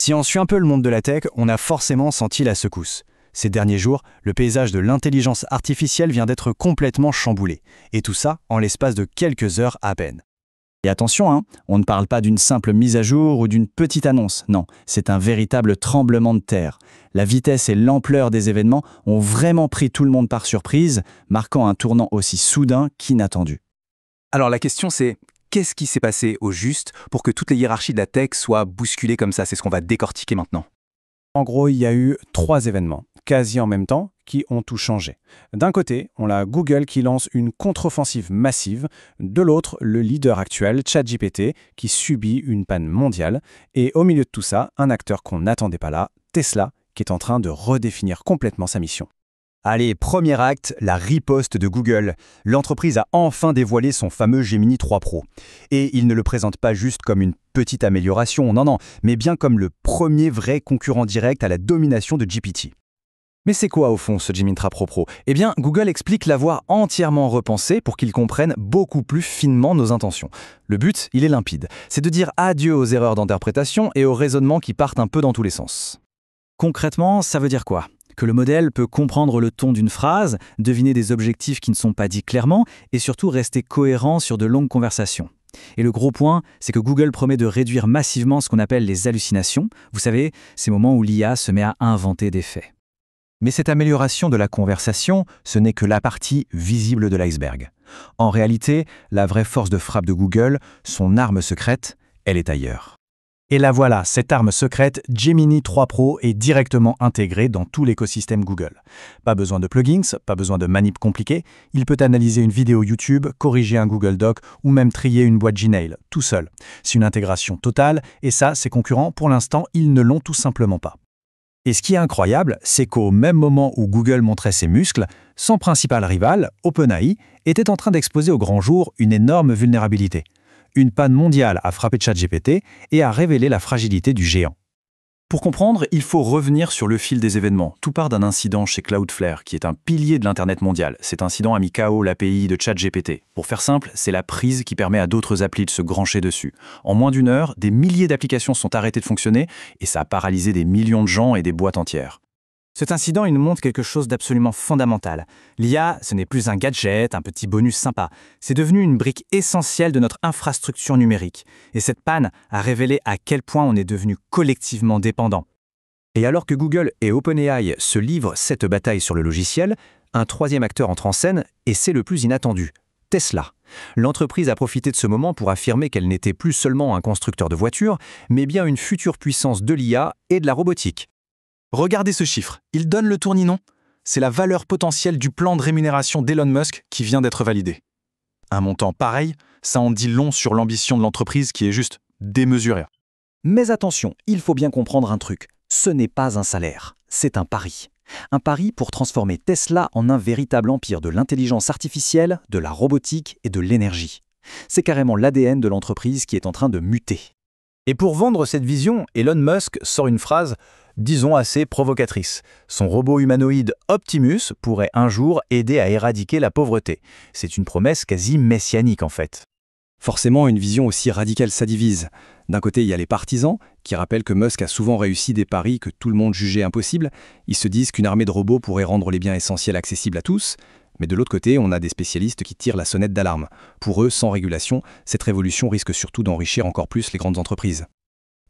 Si on suit un peu le monde de la tech, on a forcément senti la secousse. Ces derniers jours, le paysage de l'intelligence artificielle vient d'être complètement chamboulé. Et tout ça en l'espace de quelques heures à peine. Et attention, on ne parle pas d'une simple mise à jour ou d'une petite annonce. Non, c'est un véritable tremblement de terre. La vitesse et l'ampleur des événements ont vraiment pris tout le monde par surprise, marquant un tournant aussi soudain qu'inattendu. Alors la question c'est, qu'est-ce qui s'est passé au juste pour que toutes les hiérarchies de la tech soient bousculées comme ça? C'est ce qu'on va décortiquer maintenant. En gros, il y a eu 3 événements, quasi en même temps, qui ont tout changé. D'un côté, on a Google qui lance une contre-offensive massive, de l'autre, le leader actuel, ChatGPT, qui subit une panne mondiale, et au milieu de tout ça, un acteur qu'on n'attendait pas là, Tesla, qui est en train de redéfinir complètement sa mission. Allez, premier acte, la riposte de Google. L'entreprise a enfin dévoilé son fameux Gemini 3 Pro. Et il ne le présente pas juste comme une petite amélioration, non, mais bien comme le premier vrai concurrent direct à la domination de GPT. Mais c'est quoi au fond ce Gemini 3 Pro? Eh bien, Google explique l'avoir entièrement repensé pour qu'il comprenne beaucoup plus finement nos intentions. Le but, il est limpide, c'est de dire adieu aux erreurs d'interprétation et aux raisonnements qui partent un peu dans tous les sens. Concrètement, ça veut dire quoi? Que le modèle peut comprendre le ton d'une phrase, deviner des objectifs qui ne sont pas dits clairement et surtout rester cohérent sur de longues conversations. Et le gros point, c'est que Google promet de réduire massivement ce qu'on appelle les hallucinations. Vous savez, ces moments où l'IA se met à inventer des faits. Mais cette amélioration de la conversation, ce n'est que la partie visible de l'iceberg. En réalité, la vraie force de frappe de Google, son arme secrète, elle est ailleurs. Et la voilà, cette arme secrète, Gemini 3 Pro, est directement intégrée dans tout l'écosystème Google. Pas besoin de plugins, pas besoin de manip compliquées, il peut analyser une vidéo YouTube, corriger un Google Doc ou même trier une boîte Gmail, tout seul. C'est une intégration totale, et ça, ses concurrents, pour l'instant, ils ne l'ont tout simplement pas. Et ce qui est incroyable, c'est qu'au même moment où Google montrait ses muscles, son principal rival, OpenAI, était en train d'exposer au grand jour une énorme vulnérabilité. Une panne mondiale a frappé ChatGPT et a révélé la fragilité du géant. Pour comprendre, il faut revenir sur le fil des événements. Tout part d'un incident chez Cloudflare, qui est un pilier de l'Internet mondial. Cet incident a mis KO l'API de ChatGPT. Pour faire simple, c'est la prise qui permet à d'autres applis de se brancher dessus. En moins d'une heure, des milliers d'applications sont arrêtées de fonctionner et ça a paralysé des millions de gens et des boîtes entières. Cet incident, il nous montre quelque chose d'absolument fondamental. L'IA, ce n'est plus un gadget, un petit bonus sympa. C'est devenu une brique essentielle de notre infrastructure numérique. Et cette panne a révélé à quel point on est devenu collectivement dépendant. Et alors que Google et OpenAI se livrent cette bataille sur le logiciel, un troisième acteur entre en scène, et c'est le plus inattendu, Tesla. L'entreprise a profité de ce moment pour affirmer qu'elle n'était plus seulement un constructeur de voitures, mais bien une future puissance de l'IA et de la robotique. Regardez ce chiffre, il donne le tournis-non. C'est la valeur potentielle du plan de rémunération d'Elon Musk qui vient d'être validé. Un montant pareil, ça en dit long sur l'ambition de l'entreprise qui est juste démesurée. Mais attention, il faut bien comprendre un truc. Ce n'est pas un salaire, c'est un pari. Un pari pour transformer Tesla en un véritable empire de l'intelligence artificielle, de la robotique et de l'énergie. C'est carrément l'ADN de l'entreprise qui est en train de muter. Et pour vendre cette vision, Elon Musk sort une phrase, disons assez provocatrice. Son robot humanoïde Optimus pourrait un jour aider à éradiquer la pauvreté. C'est une promesse quasi messianique en fait. Forcément, une vision aussi radicale, ça divise. D'un côté, il y a les partisans, qui rappellent que Musk a souvent réussi des paris que tout le monde jugeait impossibles. Ils se disent qu'une armée de robots pourrait rendre les biens essentiels accessibles à tous. Mais de l'autre côté, on a des spécialistes qui tirent la sonnette d'alarme. Pour eux, sans régulation, cette révolution risque surtout d'enrichir encore plus les grandes entreprises.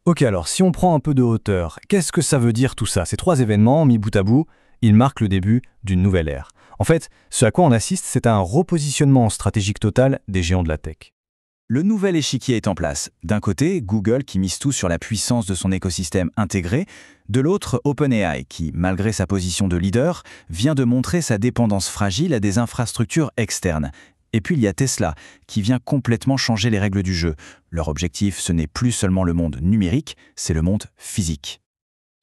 Ok, alors si on prend un peu de hauteur, qu'est-ce que ça veut dire tout ça? Ces 3 événements, mis bout à bout, ils marquent le début d'une nouvelle ère. En fait, ce à quoi on assiste, c'est un repositionnement stratégique total des géants de la tech. Le nouvel échiquier est en place. D'un côté, Google qui mise tout sur la puissance de son écosystème intégré. De l'autre, OpenAI qui, malgré sa position de leader, vient de montrer sa dépendance fragile à des infrastructures externes. Et puis il y a Tesla, qui vient complètement changer les règles du jeu. Leur objectif, ce n'est plus seulement le monde numérique, c'est le monde physique.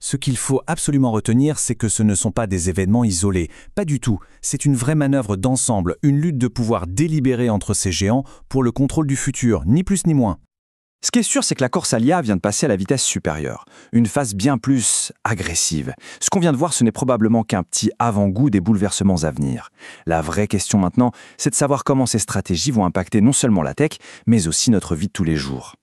Ce qu'il faut absolument retenir, c'est que ce ne sont pas des événements isolés. Pas du tout. C'est une vraie manœuvre d'ensemble, une lutte de pouvoir délibérée entre ces géants pour le contrôle du futur, ni plus ni moins. Ce qui est sûr, c'est que la course à l'IA vient de passer à la vitesse supérieure, une phase bien plus agressive. Ce qu'on vient de voir, ce n'est probablement qu'un petit avant-goût des bouleversements à venir. La vraie question maintenant, c'est de savoir comment ces stratégies vont impacter non seulement la tech, mais aussi notre vie de tous les jours.